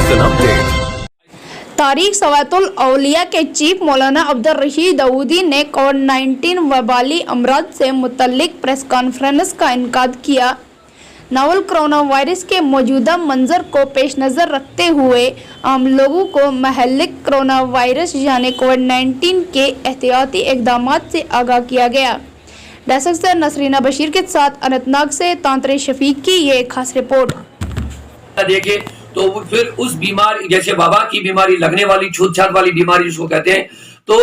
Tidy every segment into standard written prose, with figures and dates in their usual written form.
Instant update. तारीख सवातुल औलिया के chief मौलाना अब्दुल रशीद दाऊदी ने कोविड-19 वबाली अमराज से मुतल्लिक प्रेस कॉन्फ्रेंस का इनकाद किया। नोवल कोरोना वायरस के मौजूदा मंजर को पेश नज़र रखते हुए आम लोगों को महलिक कोरोना वायरस यानी कोविड-19 के एहतियाती इक़दामात से आगाह किया गया। डेस्क से नसरीना बशीर के साथ अनंतनाग से तांत्रे शफीक की ये खास रिपोर्ट। देखे तो फिर उस बीमारी जैसे वबा की बीमारी लगने वाली छूत छात वाली बीमारी जिसको कहते हैं, तो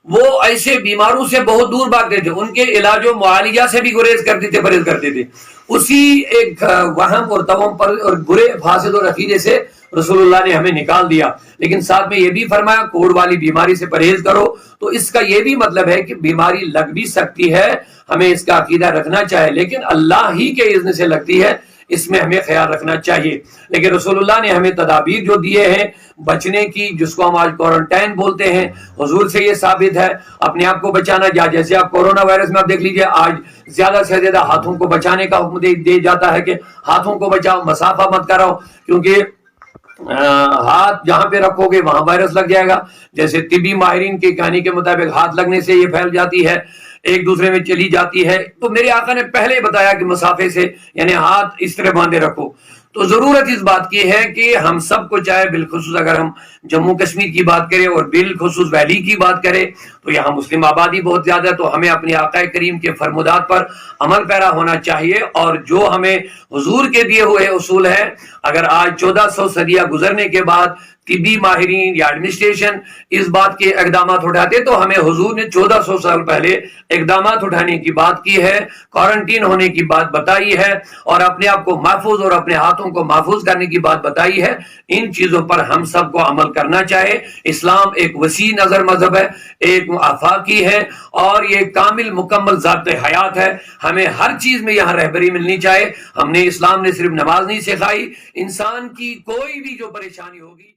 वो ऐसे बीमारों से बहुत दूर भागते थे, उनके इलाज और मुआलिजा से भी गुरेज करते थे, परहेज करते थे। उसी एक वहम और तवम पर और बुरे फासिद और अकीदे से रसूलुल्लाह ने हमें निकाल दिया। लेकिन साथ में ये भी फरमाया कोड़ वाली बीमारी से परहेज करो, तो इसका ये भी मतलब है कि बीमारी लग भी सकती है, हमें इसका अकीदा रखना चाहिए, लेकिन अल्लाह ही के इज़्न से लगती है, इसमें हमें ख्याल रखना चाहिए। लेकिन रसूलुल्लाह ने हमें तदाबीर जो दिए हैं बचने की, जिसको हम आज क्वारंटाइन बोलते हैं, हुजूर से ये साबित है अपने आप को बचाना। जैसे आप कोरोना वायरस में आप देख लीजिए, आज ज्यादा से ज्यादा हाथों को बचाने का हुक्म दे जाता है कि हाथों को बचाओ, मसाफा मत कराओ, क्योंकि हाथ जहां पे रखोगे वहां वायरस लग जाएगा। जैसे तिबी माहिरीन की कहानी के मुताबिक हाथ लगने से ये फैल जाती है, एक दूसरे में चली जाती है। तो मेरे आका ने पहले बताया कि मसाफे से यानी हाथ इस तरह बांधे रखो। तो जरूरत इस बात की है कि हम सबको, चाहे बिलखुसूस अगर हम जम्मू कश्मीर की बात करें और बिलखुसूस वैली की बात करें, तो यहाँ मुस्लिम आबादी बहुत ज्यादा है, तो हमें अपने आका करीम के फरमुदात पर अमल पैरा होना चाहिए। और जो हमें हुजूर के दिए हुए उसूल है, अगर आज 1400 सदियां गुजरने के बाद तिबी माहिरीन या एडमिनिस्ट्रेशन इस बात के इकदाम उठाते, तो हमें हुजूर ने 1400 साल पहले इकदाम उठाने की बात की है, क्वारंटीन होने की बात बताई है, और अपने आप को महफूज और अपने हाथों को महफूज करने की बात बताई है। इन चीजों पर हम सबको अमल करना चाहिए। इस्लाम एक वसी नजर मजहब है, एक आफाकी है, और ये कामिल मुकम्मल ज़ात हयात है। हमें हर चीज में यहाँ रहबरी मिलनी चाहिए। हमने इस्लाम ने सिर्फ नमाज नहीं सिखाई, इंसान की कोई भी जो परेशानी होगी